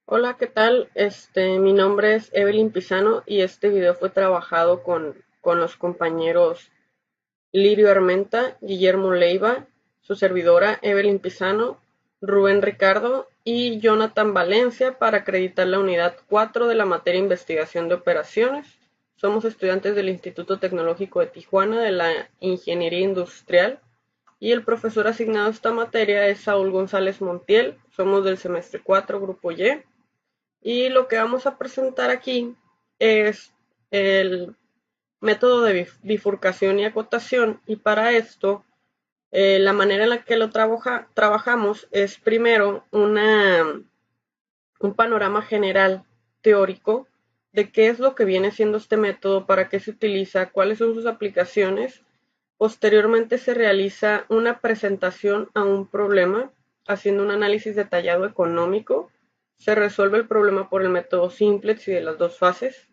Hola, ¿qué tal? Mi nombre es Evelyn Pizano y este video fue trabajado con los compañeros Lirio Armenta, Guillermo Leiva, su servidora Evelyn Pizano, Rubén Ricardo y Jonathan Valencia para acreditar la unidad 4 de la materia Investigación de Operaciones. Somos estudiantes del Instituto Tecnológico de Tijuana de la Ingeniería Industrial y el profesor asignado a esta materia es Saúl González Montiel. Somos del semestre 4, grupo Y. Y lo que vamos a presentar aquí es el método de bifurcación y acotación. Y para esto, la manera en la que lo trabajamos es primero un panorama general teórico de qué es lo que viene siendo este método, para qué se utiliza, cuáles son sus aplicaciones. Posteriormente se realiza una presentación a un problema, haciendo un análisis detallado económico. Se resuelve el problema por el método simplex y de las dos fases.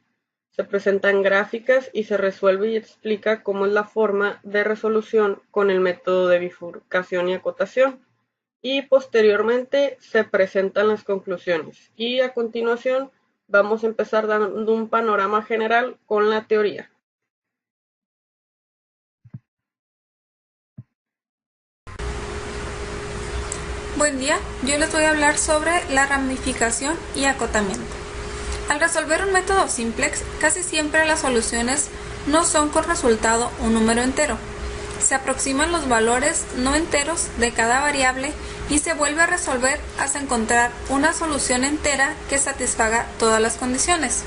Se presentan gráficas y se resuelve y explica cómo es la forma de resolución con el método de bifurcación y acotación. Y posteriormente se presentan las conclusiones. Y a continuación vamos a empezar dando un panorama general con la teoría. Buen día, yo les voy a hablar sobre la ramificación y acotamiento. Al resolver un método simplex, casi siempre las soluciones no son con resultado un número entero. Se aproximan los valores no enteros de cada variable y se vuelve a resolver hasta encontrar una solución entera que satisfaga todas las condiciones.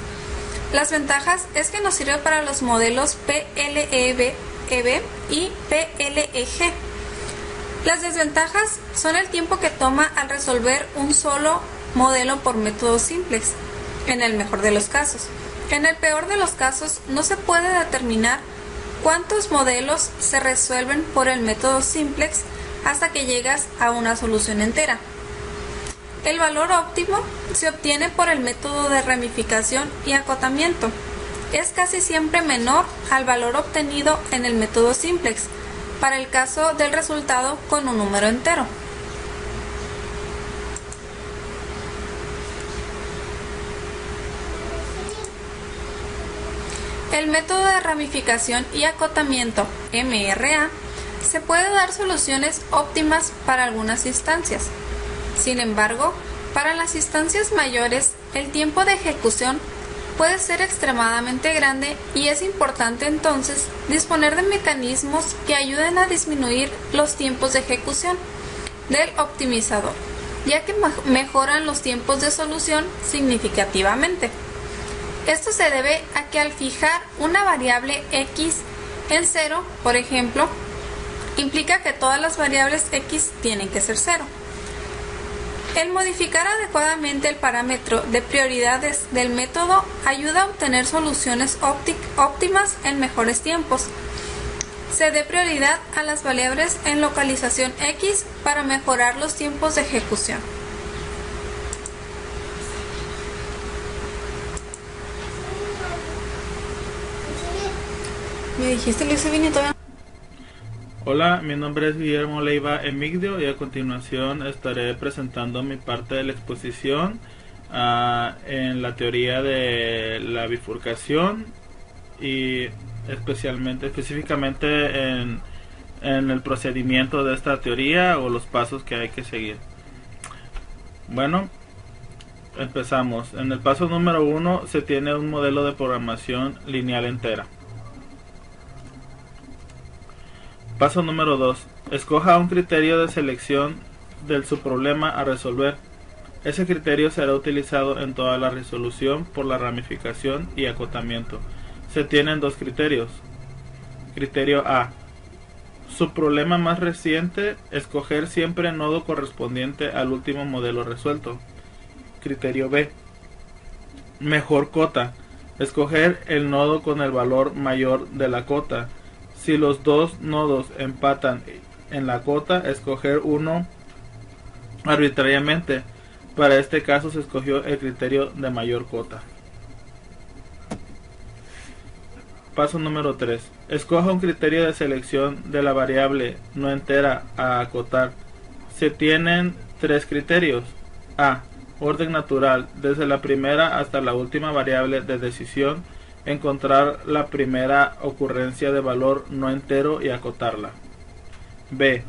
Las ventajas es que nos sirve para los modelos PLEB y PLEG. Las desventajas son el tiempo que toma al resolver un solo modelo por método simplex, en el mejor de los casos. En el peor de los casos, no se puede determinar cuántos modelos se resuelven por el método simplex hasta que llegas a una solución entera. El valor óptimo se obtiene por el método de ramificación y acotamiento. Es casi siempre menor al valor obtenido en el método simplex, para el caso del resultado con un número entero. El método de ramificación y acotamiento MRA se puede dar soluciones óptimas para algunas instancias. Sin embargo, para las instancias mayores, el tiempo de ejecución puede ser extremadamente grande y es importante entonces disponer de mecanismos que ayuden a disminuir los tiempos de ejecución del optimizador, ya que mejoran los tiempos de solución significativamente. Esto se debe a que al fijar una variable x en 0, por ejemplo, implica que todas las variables x tienen que ser 0. El modificar adecuadamente el parámetro de prioridades del método ayuda a obtener soluciones óptimas en mejores tiempos. Se dé prioridad a las variables en localización X para mejorar los tiempos de ejecución. ¿Me dijiste, Luis Evini, todavía? Hola, mi nombre es Guillermo Leiva Emigdio y a continuación estaré presentando mi parte de la exposición en la teoría de la bifurcación y específicamente en el procedimiento de esta teoría o los pasos que hay que seguir. Bueno, empezamos. En el paso número 1 se tiene un modelo de programación lineal entera. Paso número 2. Escoja un criterio de selección del subproblema a resolver. Ese criterio será utilizado en toda la resolución por la ramificación y acotamiento. Se tienen dos criterios. Criterio A. Subproblema más reciente. Escoger siempre el nodo correspondiente al último modelo resuelto. Criterio B. Mejor cota. Escoger el nodo con el valor mayor de la cota. Si los dos nodos empatan en la cota, escoger uno arbitrariamente. Para este caso se escogió el criterio de mayor cota. Paso número 3. Escoja un criterio de selección de la variable no entera a acotar. Se tienen tres criterios. A. Orden natural, desde la primera hasta la última variable de decisión, encontrar la primera ocurrencia de valor no entero y acotarla. B.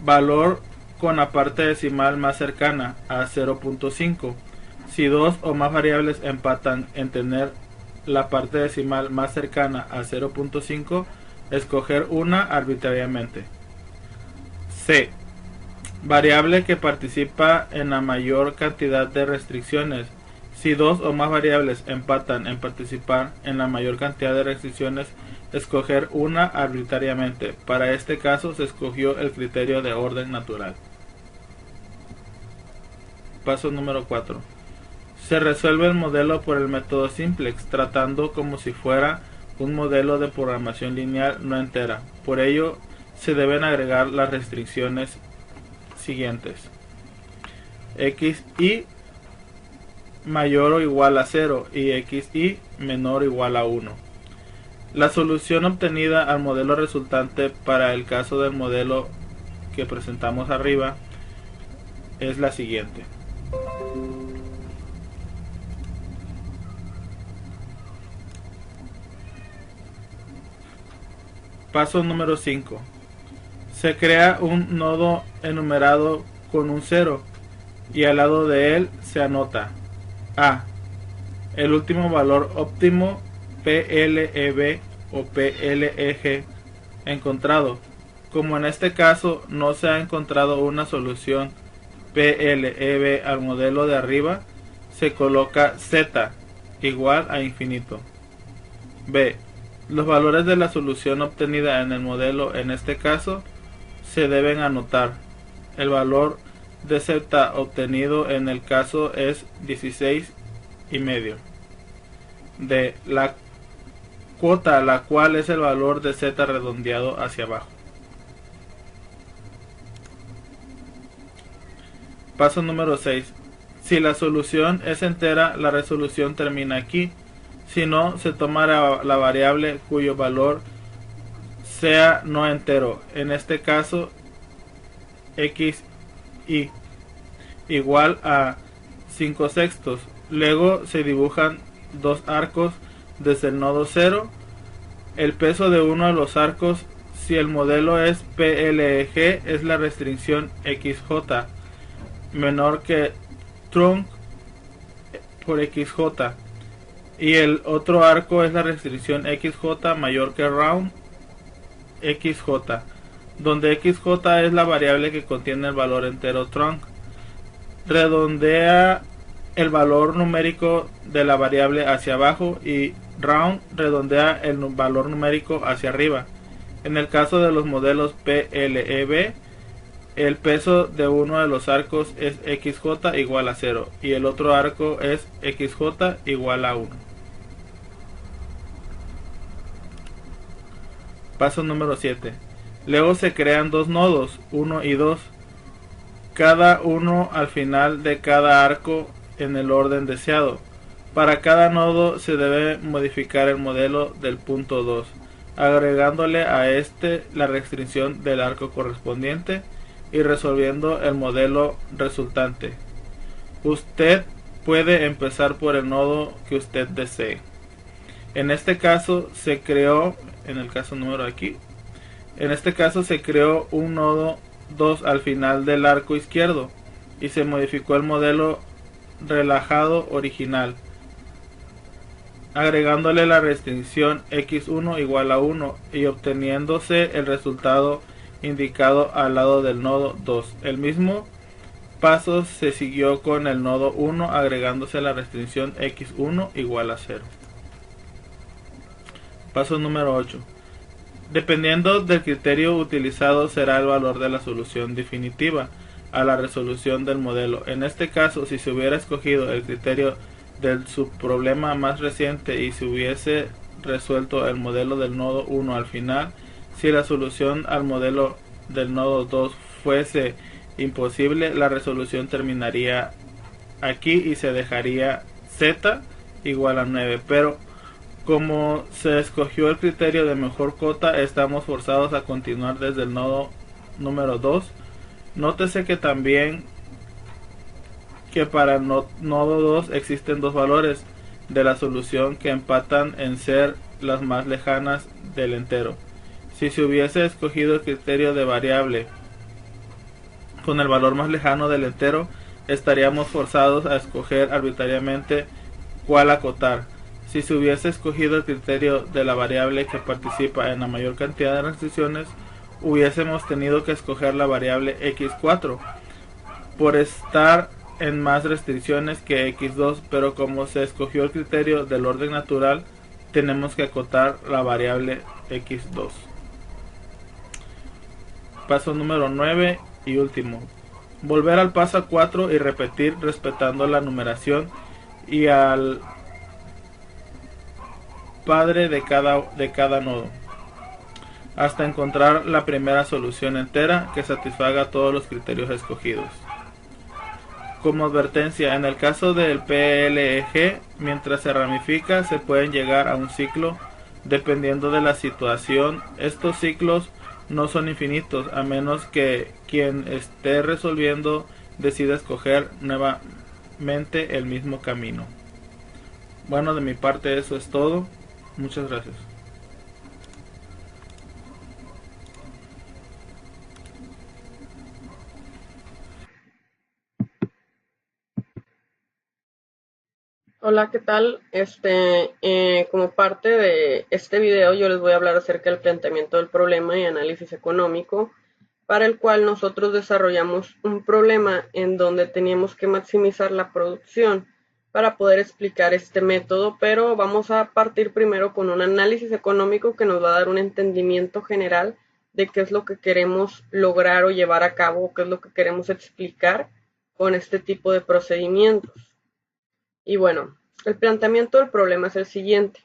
Valor con la parte decimal más cercana a 0.5. Si dos o más variables empatan en tener la parte decimal más cercana a 0.5, escoger una arbitrariamente. C. Variable que participa en la mayor cantidad de restricciones. Si dos o más variables empatan en participar en la mayor cantidad de restricciones, escoger una arbitrariamente. Para este caso se escogió el criterio de orden natural. Paso número 4. Se resuelve el modelo por el método simplex, tratando como si fuera un modelo de programación lineal no entera. Por ello, se deben agregar las restricciones siguientes: xy mayor o igual a 0 y xy menor o igual a 1. La solución obtenida al modelo resultante para el caso del modelo que presentamos arriba es la siguiente. Paso número 5. Se crea un nodo enumerado con un 0 y al lado de él se anota A. El último valor óptimo PLEB o PLEG encontrado. Como en este caso no se ha encontrado una solución PLEB al modelo de arriba, se coloca Z igual a infinito. B. Los valores de la solución obtenida en el modelo en este caso se deben anotar. El valor de Z obtenido en el caso es 16,5. D. La cuota, la cual es el valor de Z redondeado hacia abajo. Paso número 6. Si la solución es entera, la resolución termina aquí. Si no, se toma la variable cuyo valor sea no entero, en este caso xy igual a 5/6. Luego se dibujan dos arcos desde el nodo 0. El peso de uno de los arcos, si el modelo es PLEG, es la restricción XJ menor que trunc por XJ, y el otro arco es la restricción XJ mayor que round XJ, donde XJ es la variable que contiene el valor entero trunc. Redondea el valor numérico de la variable hacia abajo y round redondea el valor numérico hacia arriba. En el caso de los modelos PLEB, el peso de uno de los arcos es XJ igual a 0 y el otro arco es XJ igual a 1. Paso número 7. Luego se crean dos nodos, 1 y 2, cada uno al final de cada arco en el orden deseado. Para cada nodo se debe modificar el modelo del punto 2, agregándole a este la restricción del arco correspondiente y resolviendo el modelo resultante. Usted puede empezar por el nodo que usted desee. En este caso se creó, en el caso número aquí, en este caso se creó un nodo 2 al final del arco izquierdo y se modificó el modelo relajado original, agregándole la restricción x1 igual a 1 y obteniéndose el resultado indicado al lado del nodo 2. El mismo paso se siguió con el nodo 1 agregándose la restricción x1 igual a 0. Paso número 8. Dependiendo del criterio utilizado será el valor de la solución definitiva a la resolución del modelo. En este caso, si se hubiera escogido el criterio del subproblema más reciente y se hubiese resuelto el modelo del nodo 1 al final, si la solución al modelo del nodo 2 fuese imposible, la resolución terminaría aquí y se dejaría z igual a 9, pero como se escogió el criterio de mejor cota, estamos forzados a continuar desde el nodo número 2. Nótese que también que para el nodo 2 existen dos valores de la solución que empatan en ser las más lejanas del entero. Si se hubiese escogido el criterio de variable con el valor más lejano del entero, estaríamos forzados a escoger arbitrariamente cuál acotar. Si se hubiese escogido el criterio de la variable que participa en la mayor cantidad de restricciones, hubiésemos tenido que escoger la variable x4 por estar en más restricciones que x2, pero como se escogió el criterio del orden natural, tenemos que acotar la variable x2. Paso número 9 y último. Volver al paso 4 y repetir respetando la numeración y al padre de cada nodo, hasta encontrar la primera solución entera que satisfaga todos los criterios escogidos. Como advertencia, en el caso del PLG, mientras se ramifica se pueden llegar a un ciclo dependiendo de la situación. Estos ciclos no son infinitos, a menos que quien esté resolviendo decida escoger nuevamente el mismo camino. Bueno, de mi parte eso es todo. Muchas gracias. Hola, ¿qué tal? Como parte de este video yo les voy a hablar acerca del planteamiento del problema y análisis económico, para el cual nosotros desarrollamos un problema en donde teníamos que maximizar la producción para poder explicar este método, pero vamos a partir primero con un análisis económico que nos va a dar un entendimiento general de qué es lo que queremos lograr o llevar a cabo, qué es lo que queremos explicar con este tipo de procedimientos. Y bueno, el planteamiento del problema es el siguiente.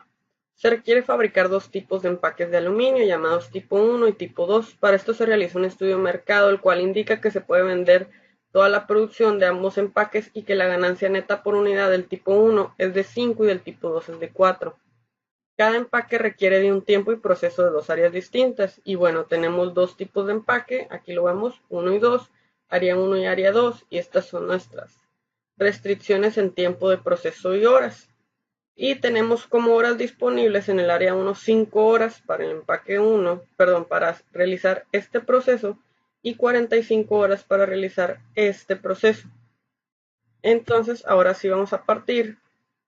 Se requiere fabricar dos tipos de empaques de aluminio llamados tipo 1 y tipo 2. Para esto se realiza un estudio de mercado, el cual indica que se puede vender toda la producción de ambos empaques y que la ganancia neta por unidad del tipo 1 es de 5 y del tipo 2 es de 4. Cada empaque requiere de un tiempo y proceso de dos áreas distintas. Y bueno, tenemos dos tipos de empaque, aquí lo vemos, 1 y 2, área 1 y área 2, y estas son nuestras restricciones en tiempo de proceso y horas. Y tenemos como horas disponibles en el área 1 5 horas para el empaque 1, para realizar este proceso, y 45 horas para realizar este proceso. Entonces ahora sí vamos a partir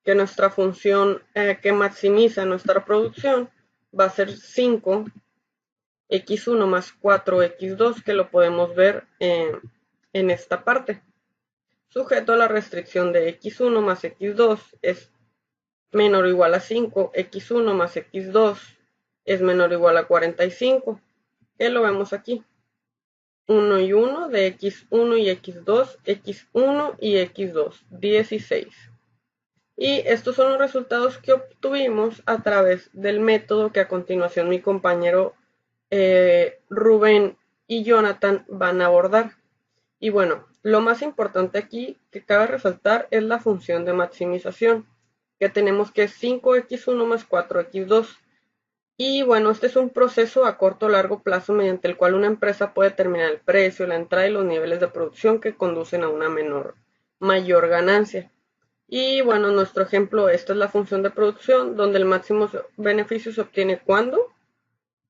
que nuestra función que maximiza nuestra producción va a ser 5 x1 más 4 x2, que lo podemos ver en esta parte. Sujeto a la restricción de x1 más x2 es menor o igual a 5, x1 más x2 es menor o igual a 45, que lo vemos aquí. 1 y 1 de x1 y x2, x1 y x2, 16. Y estos son los resultados que obtuvimos a través del método que a continuación mi compañero Rubén y Jonathan van a abordar. Y bueno, lo más importante aquí que cabe resaltar es la función de maximización, que tenemos que es 5x1 más 4x2. Y bueno, este es un proceso a corto o largo plazo mediante el cual una empresa puede determinar el precio, la entrada y los niveles de producción que conducen a una mayor ganancia. Y bueno, nuestro ejemplo, esta es la función de producción, donde el máximo beneficio se obtiene cuando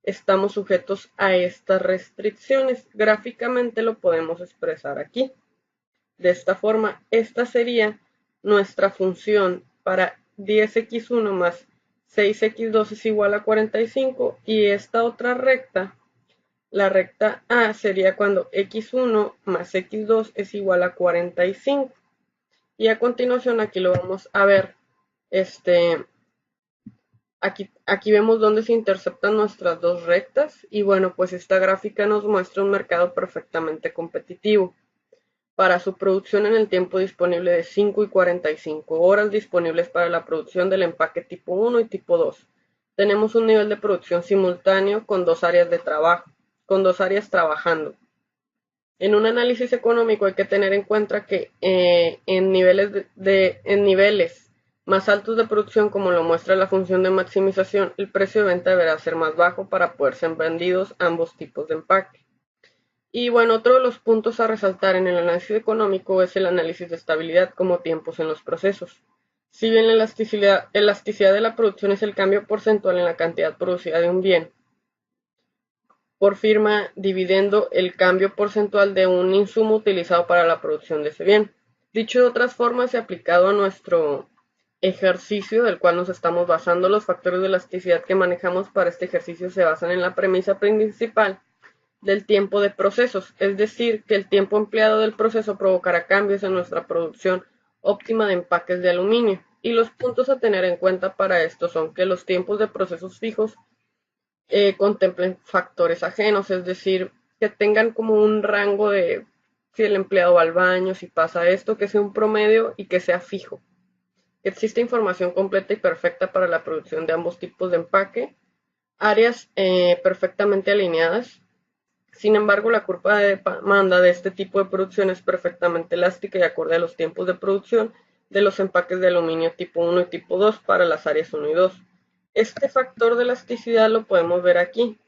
estamos sujetos a estas restricciones. Gráficamente lo podemos expresar aquí. De esta forma, esta sería nuestra función para 10x1 más 6x2 es igual a 45, y esta otra recta, la recta A, sería cuando x1 más x2 es igual a 45. Y a continuación aquí lo vamos a ver. Aquí vemos dónde se interceptan nuestras dos rectas, y bueno, pues esta gráfica nos muestra un mercado perfectamente competitivo. Para su producción en el tiempo disponible de 5 y 45 horas disponibles para la producción del empaque tipo 1 y tipo 2. Tenemos un nivel de producción simultáneo con dos áreas de trabajo, con dos áreas trabajando. En un análisis económico hay que tener en cuenta que en niveles más altos de producción, como lo muestra la función de maximización, el precio de venta deberá ser más bajo para poder ser vendidos ambos tipos de empaque. Y bueno, otro de los puntos a resaltar en el análisis económico es el análisis de estabilidad como tiempos en los procesos. Si bien la elasticidad de la producción es el cambio porcentual en la cantidad producida de un bien por firma dividiendo el cambio porcentual de un insumo utilizado para la producción de ese bien. Dicho de otras formas y aplicado a nuestro ejercicio del cual nos estamos basando, los factores de elasticidad que manejamos para este ejercicio se basan en la premisa principal del tiempo de procesos, es decir, que el tiempo empleado del proceso provocará cambios en nuestra producción óptima de empaques de aluminio. Y los puntos a tener en cuenta para esto son que los tiempos de procesos fijos contemplen factores ajenos, es decir, que tengan como un rango de si el empleado va al baño, si pasa esto, que sea un promedio y que sea fijo. Que existe información completa y perfecta para la producción de ambos tipos de empaque, áreas perfectamente alineadas. Sin embargo, la curva de demanda de este tipo de producción es perfectamente elástica y acorde a los tiempos de producción de los empaques de aluminio tipo 1 y tipo 2 para las áreas 1 y 2. Este factor de elasticidad lo podemos ver aquí.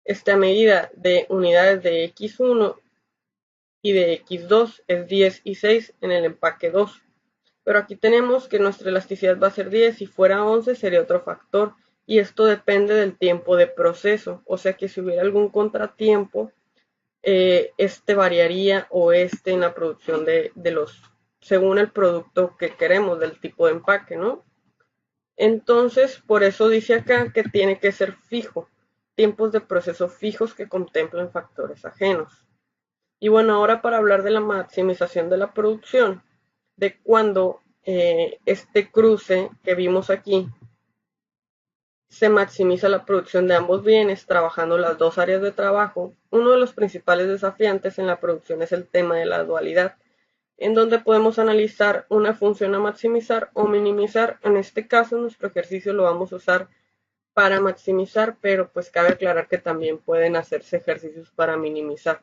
Esta medida de unidades de X1 y de X2 es 10 y 6 en el empaque 2. Pero aquí tenemos que nuestra elasticidad va a ser 10, si fuera 11 sería otro factor. Y esto depende del tiempo de proceso, o sea que si hubiera algún contratiempo, este variaría o este en la producción de los, según el producto que queremos, del tipo de empaque, ¿no? Entonces, por eso dice acá que tiene que ser fijo, tiempos de proceso fijos que contemplen factores ajenos. Y bueno, ahora para hablar de la maximización de la producción, de cuando este cruce que vimos aquí, se maximiza la producción de ambos bienes trabajando las dos áreas de trabajo. Uno de los principales desafiantes en la producción es el tema de la dualidad, en donde podemos analizar una función a maximizar o minimizar. En este caso, nuestro ejercicio lo vamos a usar para maximizar, pero pues cabe aclarar que también pueden hacerse ejercicios para minimizar.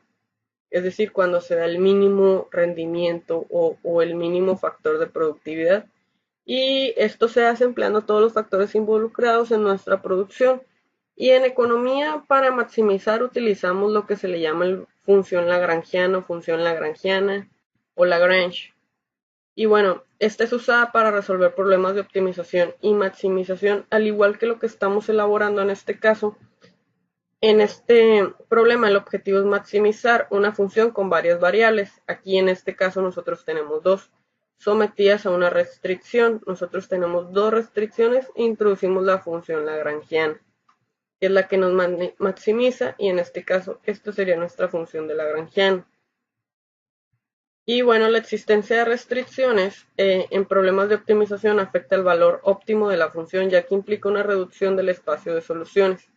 Es decir, cuando se da el mínimo rendimiento o el mínimo factor de productividad. Y esto se hace empleando todos los factores involucrados en nuestra producción. Y en economía, para maximizar, utilizamos lo que se le llama función lagrangiana o función lagrangiana o Lagrange. Y bueno, esta es usada para resolver problemas de optimización y maximización, al igual que lo que estamos elaborando en este caso. En este problema el objetivo es maximizar una función con varias variables. Aquí en este caso nosotros tenemos dos sometidas a una restricción. Nosotros tenemos dos restricciones e introducimos la función lagrangiana, que es la que nos maximiza, y en este caso esta sería nuestra función de lagrangiano. Y bueno, la existencia de restricciones en problemas de optimización afecta el valor óptimo de la función, ya que implica una reducción del espacio de soluciones.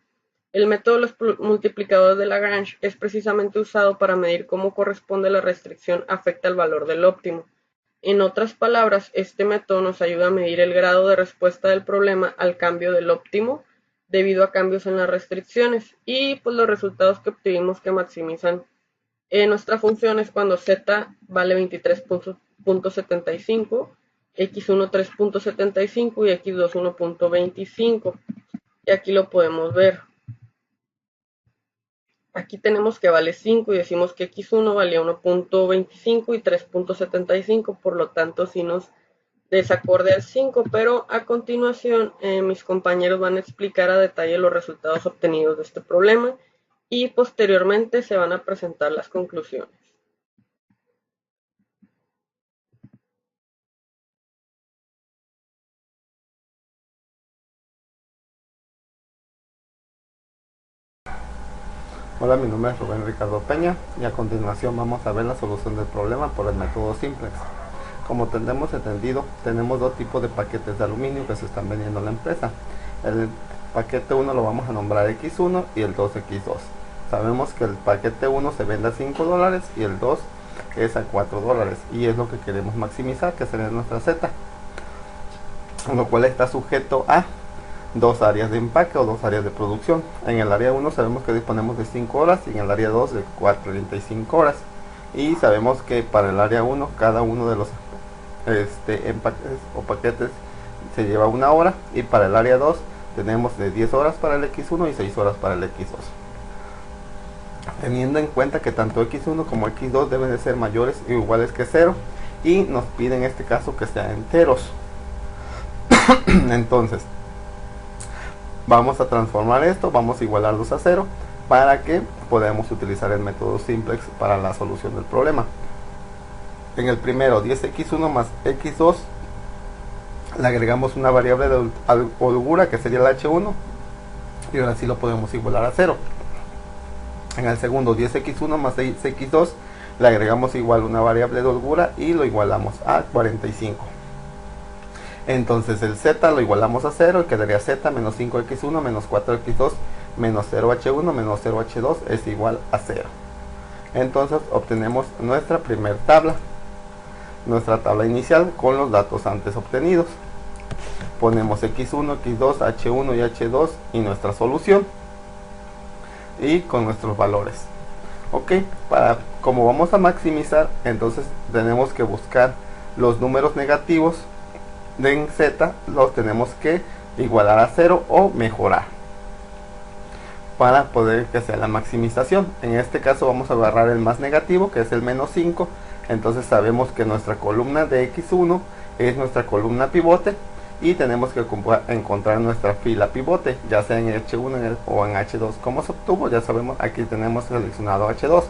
El método de los multiplicadores de Lagrange es precisamente usado para medir cómo corresponde la restricción afecta el valor del óptimo. En otras palabras, este método nos ayuda a medir el grado de respuesta del problema al cambio del óptimo debido a cambios en las restricciones, y pues los resultados que obtuvimos que maximizan nuestra función es cuando z vale 23.75, x1 3.75 y x2 1.25. Y aquí lo podemos ver. Aquí tenemos que vale 5 y decimos que x1 valía 1.25 y 3.75, por lo tanto si nos desacorde al 5, pero a continuación mis compañeros van a explicar a detalle los resultados obtenidos de este problema y posteriormente se van a presentar las conclusiones. Hola, mi nombre es Rubén Ricardo Peña y a continuación vamos a ver la solución del problema por el método simplex. Como tenemos entendido, tenemos dos tipos de paquetes de aluminio que se están vendiendo en la empresa. El paquete 1 lo vamos a nombrar X1 y el 2 X2. Sabemos que el paquete 1 se vende a $5 y el 2 es a $4, y es lo que queremos maximizar, que sería nuestra Z, lo cual está sujeto a dos áreas de empaque o dos áreas de producción. En el área 1 sabemos que disponemos de 5 horas y en el área 2 de 45 horas, y sabemos que para el área 1 cada uno de los empaques o paquetes se lleva 1 hora, y para el área 2 tenemos de 10 horas para el X1 y 6 horas para el X2. teniendo en cuenta que tanto x1 como x2 deben de ser mayores o iguales que 0 y nos pide en este caso que sean enteros. Entonces vamos a transformar esto, vamos a igualarlos a 0 para que podamos utilizar el método simplex para la solución del problema. En el primero, 10x1 más x2, le agregamos una variable de holgura que sería el h1 y ahora sí lo podemos igualar a 0. En el segundo, 10x1 más 6x2, le agregamos igual una variable de holgura y lo igualamos a 45. Entonces el z lo igualamos a 0 y quedaría z menos 5x1 menos 4x2 menos 0h1 menos 0h2 es igual a 0. Entonces obtenemos nuestra primera tabla, nuestra tabla inicial con los datos antes obtenidos. Ponemos x1, x2, h1 y h2 y nuestra solución y con nuestros valores. Ok, como vamos a maximizar, entonces tenemos que buscar los números negativos en z, los tenemos que igualar a 0 o mejorar para poder que sea la maximización. En este caso vamos a agarrar el más negativo, que es el menos 5. Entonces sabemos que nuestra columna de x1 es nuestra columna pivote y tenemos que encontrar nuestra fila pivote, ya sea en h1 o en h2. ¿Cómo se obtuvo? Ya sabemos, aquí tenemos seleccionado h2.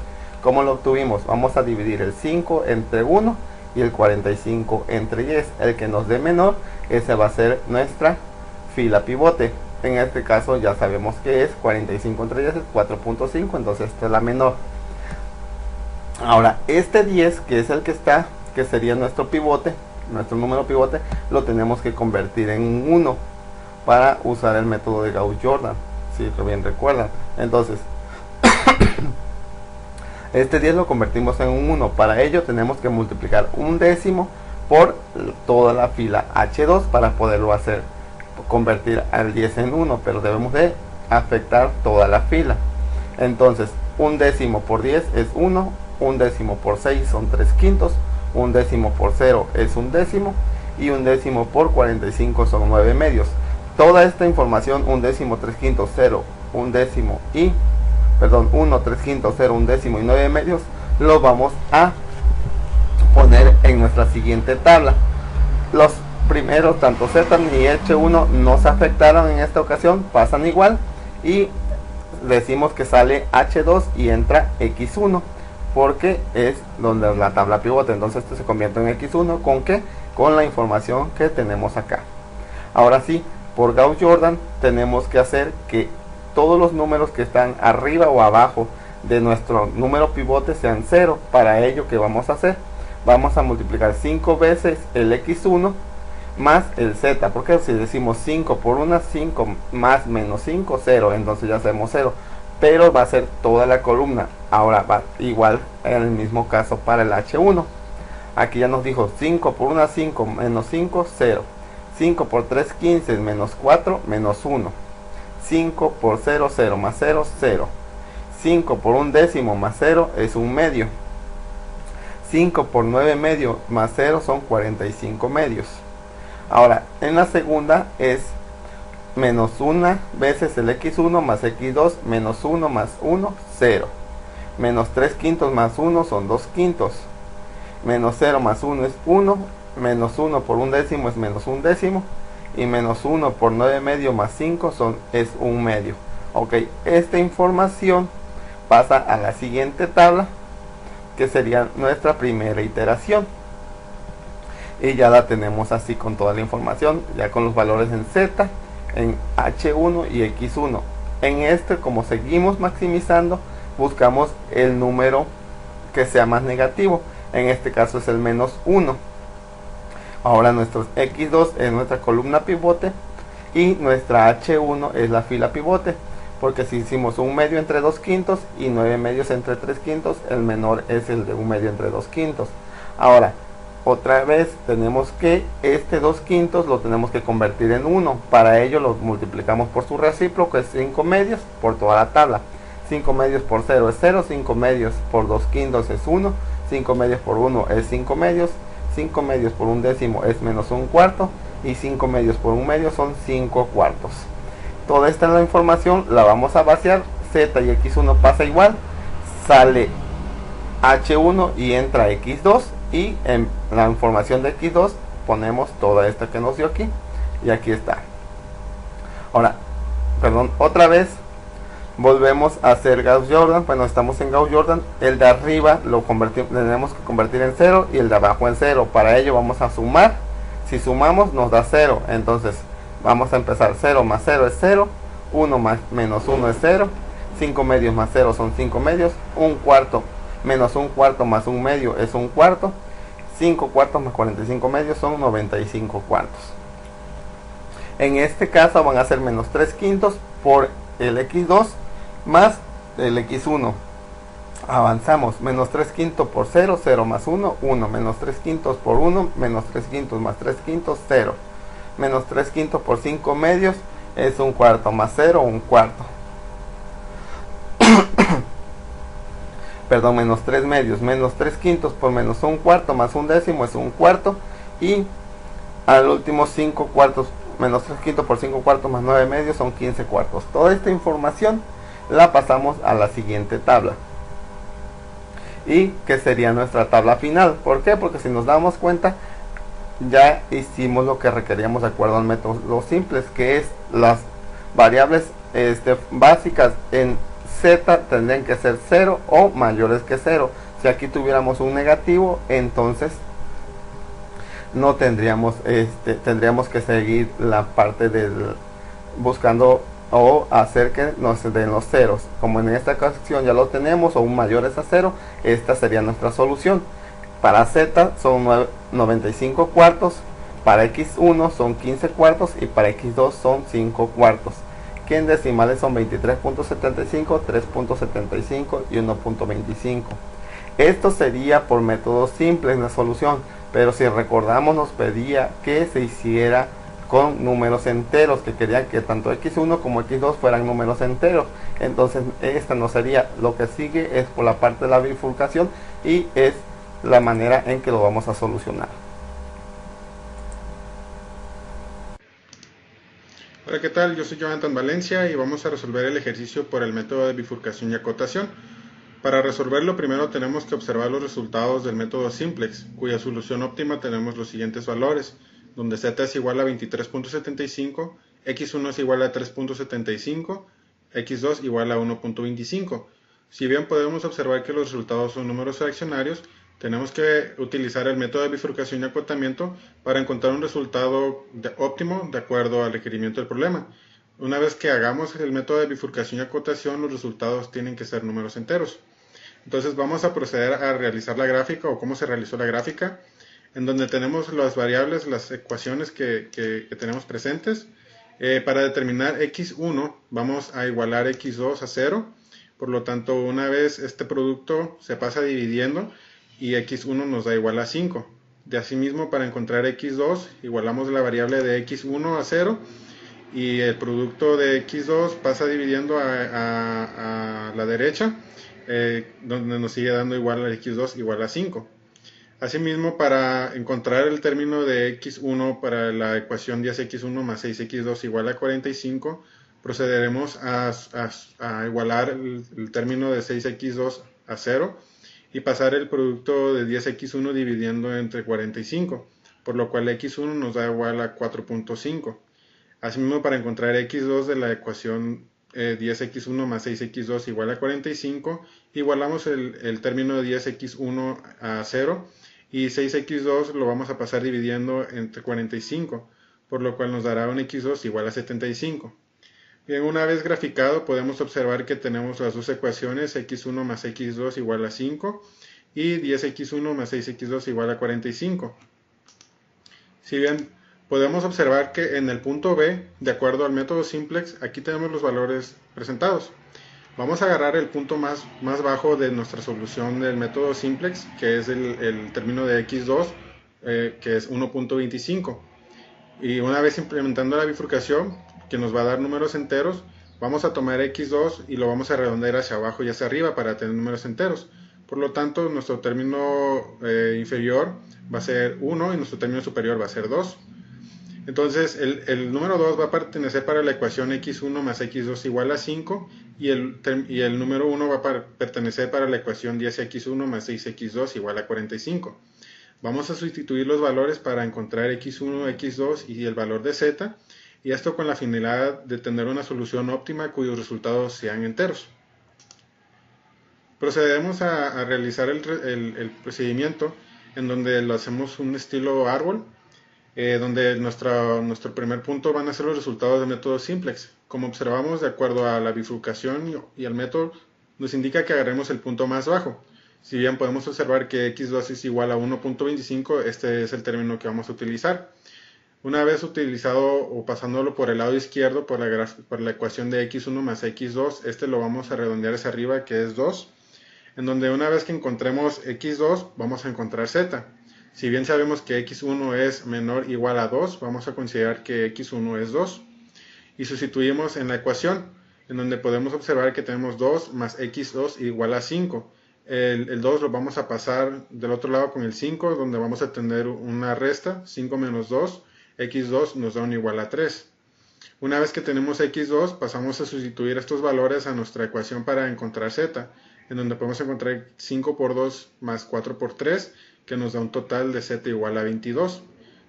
¿Cómo lo obtuvimos? Vamos a dividir el 5 entre 1 y el 45 entre 10. El que nos dé menor, ese va a ser nuestra fila pivote. En este caso ya sabemos que es 45 entre 10 es 4.5, entonces esta es la menor. Ahora este 10, que es el que está, que sería nuestro pivote, nuestro número pivote, lo tenemos que convertir en 1 para usar el método de Gauss-Jordan, si bien recuerdan. Entonces este 10 lo convertimos en un 1. Para ello tenemos que multiplicar un décimo por toda la fila H2 para poderlo hacer, convertir al 10 en 1, pero debemos de afectar toda la fila. Entonces un décimo por 10 es 1, un décimo por 6 son 3/5, un décimo por 0 es un décimo y un décimo por 45 son 9/2. Toda esta información, un décimo, 3/5, 0, un décimo y 1, 3/5, 0, un décimo y 9/2, lo vamos a poner en nuestra siguiente tabla. Los primeros, tanto z ni h1, no se afectaron en esta ocasión, pasan igual y decimos que sale h2 y entra x1 porque es donde la tabla pivote. Entonces esto se convierte en x1, ¿con qué? Con la información que tenemos acá. Ahora sí, por Gauss-Jordan tenemos que hacer que todos los números que están arriba o abajo de nuestro número pivote sean 0. Para ello, ¿qué vamos a hacer? Vamos a multiplicar 5 veces el x1 más el z, porque si decimos 5 por 1, 5 más menos 5, 0, entonces ya sabemos 0, pero va a ser toda la columna. Ahora va igual en el mismo caso para el h1. Aquí ya nos dijo 5 por 1, 5 menos 5, 0, 5 por 3, 15 menos 4, menos 1, 5 por 0, 0 más 0, 0, 5 por un décimo más 0 es un medio, 5 por 9/2 más 0 son 45/2. Ahora en la segunda es menos 1 veces el x1 más x2 menos 1 más 1, 0, menos 3/5 más 1 son 2/5, menos 0 más 1 es 1, menos 1 por un décimo es menos un décimo y menos 1 por 9/2 más 5 es un medio. Ok, esta información pasa a la siguiente tabla, que sería nuestra primera iteración, y ya la tenemos así con toda la información, ya con los valores en z, en h1 y x1. En este, como seguimos maximizando, buscamos el número que sea más negativo, en este caso es el menos 1. Ahora nuestro x2 es nuestra columna pivote y nuestra h1 es la fila pivote, porque si hicimos un medio entre 2/5 y 9/2 entre 3/5, el menor es el de un medio entre 2/5. Ahora otra vez tenemos que este 2/5 lo tenemos que convertir en 1. Para ello lo multiplicamos por su recíproco, es 5/2 por toda la tabla. 5/2 por 0 es 0, 5/2 por 2/5 es 1, 5/2 por 1 es 5/2, 5/2 por un décimo es menos un cuarto y 5/2 por un medio son 5/4. Toda esta la información la vamos a vaciar, z y x1 pasa igual, sale H1 y entra X2, y en la información de X2 ponemos toda esta que nos dio aquí, y aquí está. Ahora, perdón, otra vez volvemos a hacer Gauss-Jordan. Bueno, estamos en Gauss-Jordan. El de arriba lo tenemos que convertir en 0 y el de abajo en 0. Para ello vamos a sumar. Si sumamos nos da 0. Entonces vamos a empezar. 0 más 0 es 0. 1 más menos 1 es 0. 5 medios más 0 son 5 medios. 1 cuarto menos 1 cuarto más 1 medio es 1 cuarto. 5 cuartos más 45 medios son 95 cuartos. En este caso van a ser menos 3 quintos por el X2 más el X1. Avanzamos. Menos 3 quintos por 0, 0 más 1, 1. Menos 3 quintos por 1, menos 3 quintos más 3 quintos, 0. Menos 3 quintos por 5 medios es 1 cuarto más 0, 1 cuarto. Perdón, menos 3 medios. Menos 3 quintos por menos 1 cuarto más 1 décimo es 1 cuarto. Y al último 5 cuartos. Menos 3 quintos por 5 cuartos más 9 medios son 15 cuartos. Toda esta información la pasamos a la siguiente tabla. Y que sería nuestra tabla final. ¿Por qué? Porque si nos damos cuenta, ya hicimos lo que requeríamos de acuerdo al método simples, que es las variables básicas en Z tendrían que ser 0 o mayores que 0. Si aquí tuviéramos un negativo, entonces no tendríamos tendríamos que seguir la parte del buscando o hacer que nos den los ceros. Como en esta ocasión ya lo tenemos, o un mayores a 0, esta sería nuestra solución. Para Z son 95 cuartos, para X1 son 15 cuartos y para X2 son 5 cuartos, que en decimales son 23.75, 3.75 y 1.25. Esto sería por método simple en la solución, pero si recordamos nos pedía que se hiciera con números enteros, que quería que tanto X1 como X2 fueran números enteros. Entonces esta no sería. Lo que sigue es por la parte de la bifurcación y es la manera en que lo vamos a solucionar. Hola, ¿qué tal? Yo soy Jonathan Valencia y vamos a resolver el ejercicio por el método de bifurcación y acotación. Para resolverlo, primero tenemos que observar los resultados del método simplex, cuya solución óptima tenemos los siguientes valores, donde z es igual a 23.75, x1 es igual a 3.75, x2 igual a 1.25. Si bien podemos observar que los resultados son números fraccionarios, tenemos que utilizar el método de bifurcación y acotamiento para encontrar un resultado óptimo de acuerdo al requerimiento del problema. Una vez que hagamos el método de bifurcación y acotación, los resultados tienen que ser números enteros. Entonces vamos a proceder a realizar la gráfica, o cómo se realizó la gráfica, en donde tenemos las variables, las ecuaciones que tenemos presentes. Para determinar x1 vamos a igualar x2 a 0, por lo tanto una vez este producto se pasa dividiendo y x1 nos da igual a 5. De asimismo, para encontrar x2 igualamos la variable de x1 a 0 y el producto de x2 pasa dividiendo a la derecha, donde nos sigue dando igual a x2 igual a 5. Asimismo, para encontrar el término de x1 para la ecuación 10x1 más 6x2 igual a 45, procederemos a igualar el término de 6x2 a 0 y pasar el producto de 10x1 dividiendo entre 45, por lo cual x1 nos da igual a 4.5. Asimismo, para encontrar x2 de la ecuación 10x1 más 6x2 igual a 45, igualamos el término de 10x1 a 0 y 6x2 lo vamos a pasar dividiendo entre 45, por lo cual nos dará un x2 igual a 75. Bien, una vez graficado podemos observar que tenemos las dos ecuaciones, x1 más x2 igual a 5 y 10x1 más 6x2 igual a 45. Si bien podemos observar que en el punto B, de acuerdo al método simplex, aquí tenemos los valores presentados. Vamos a agarrar el punto más bajo de nuestra solución del método simplex, que es el término de x2, que es 1.25. Y una vez implementando la bifurcación, que nos va a dar números enteros, vamos a tomar x2 y lo vamos a redondear hacia abajo y hacia arriba para tener números enteros. Por lo tanto, nuestro término inferior va a ser 1 y nuestro término superior va a ser 2. Entonces el número 2 va a pertenecer para la ecuación x1 más x2 igual a 5 y el número 1 va a pertenecer para la ecuación 10x1 más 6x2 igual a 45. Vamos a sustituir los valores para encontrar x1, x2 y el valor de z, y esto con la finalidad de tener una solución óptima cuyos resultados sean enteros. Procedemos a realizar el procedimiento en donde lo hacemos un estilo árbol, donde nuestro primer punto van a ser los resultados del método simplex. Como observamos, de acuerdo a la bifurcación y al método, nos indica que agarremos el punto más bajo. Si bien podemos observar que x2 es igual a 1.25, este es el término que vamos a utilizar. Una vez utilizado o pasándolo por el lado izquierdo por la ecuación de x1 más x2, este lo vamos a redondear hacia arriba, que es 2, en donde una vez que encontremos x2 vamos a encontrar z. Si bien sabemos que x1 es menor o igual a 2, vamos a considerar que x1 es 2. Y sustituimos en la ecuación, en donde podemos observar que tenemos 2 más x2 igual a 5. El 2 lo vamos a pasar del otro lado con el 5, donde vamos a tener una resta, 5 menos 2, x2 nos da un igual a 3. Una vez que tenemos x2, pasamos a sustituir estos valores a nuestra ecuación para encontrar z, en donde podemos encontrar 5 por 2 más 4 por 3, que nos da un total de z igual a 22.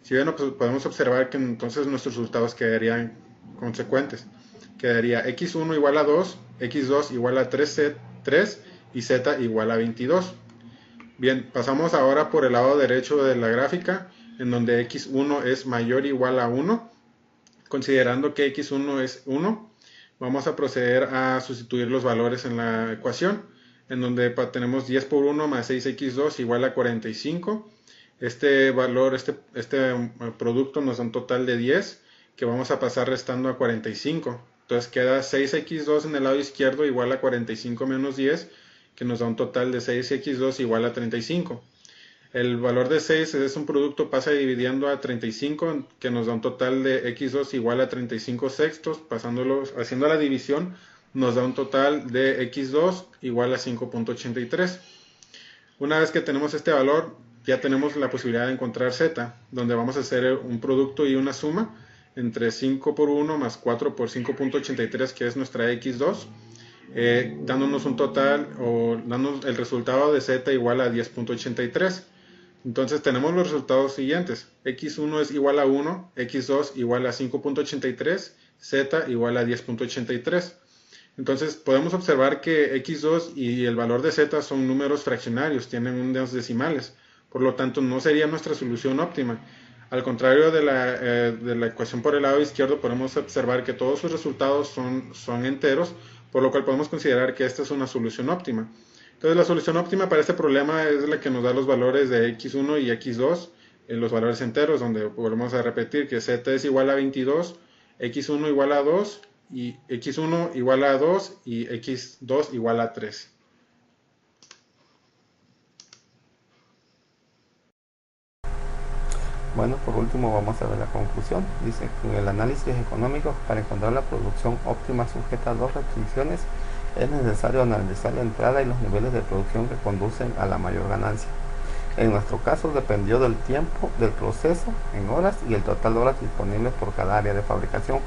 Si bien podemos observar que entonces nuestros resultados quedarían consecuentes. Quedaría x1 igual a 2, x2 igual a 3 y z igual a 22. Bien, pasamos ahora por el lado derecho de la gráfica, en donde x1 es mayor o igual a 1. Considerando que x1 es 1, vamos a proceder a sustituir los valores en la ecuación, en donde tenemos 10 por 1 más 6x2 igual a 45. Este valor, este producto nos da un total de 10, que vamos a pasar restando a 45. Entonces queda 6x2 en el lado izquierdo igual a 45 menos 10, que nos da un total de 6x2 igual a 35. El valor de 6 es un producto, pasa dividiendo a 35, que nos da un total de x2 igual a 35 sextos, haciendo la división, nos da un total de x2 igual a 5.83. Una vez que tenemos este valor, ya tenemos la posibilidad de encontrar z, donde vamos a hacer un producto y una suma entre 5 por 1 más 4 por 5.83, que es nuestra x2, dándonos un total o dándonos el resultado de z igual a 10.83. Entonces tenemos los resultados siguientes: x1 es igual a 1, x2 igual a 5.83, z igual a 10.83. Entonces podemos observar que x2 y el valor de z son números fraccionarios, tienen unos decimales, por lo tanto no sería nuestra solución óptima. Al contrario de la ecuación por el lado izquierdo, podemos observar que todos sus resultados son enteros, por lo cual podemos considerar que esta es una solución óptima. Entonces la solución óptima para este problema es la que nos da los valores de x1 y x2 en los valores enteros, donde volvemos a repetir que z es igual a 22, x1 igual a 2, y x1 igual a 2 y x2 igual a 3. Bueno, por último vamos a ver la conclusión. Dice que en el análisis económico, para encontrar la producción óptima sujeta a dos restricciones, es necesario analizar la entrada y los niveles de producción que conducen a la mayor ganancia. En nuestro caso dependió del tiempo del proceso en horas y el total de horas disponibles por cada área de fabricación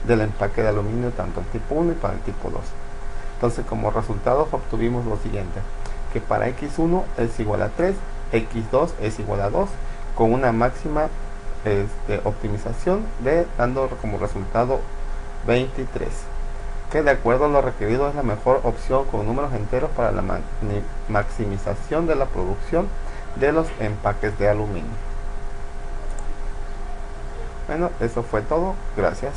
del empaque de aluminio, tanto el tipo 1 y para el tipo 2. Entonces, como resultados obtuvimos lo siguiente: que para x1 es igual a 3, x2 es igual a 2, con una máxima optimización dando como resultado 23, que de acuerdo a lo requerido es la mejor opción con números enteros para la maximización de la producción de los empaques de aluminio. Bueno, eso fue todo. Gracias.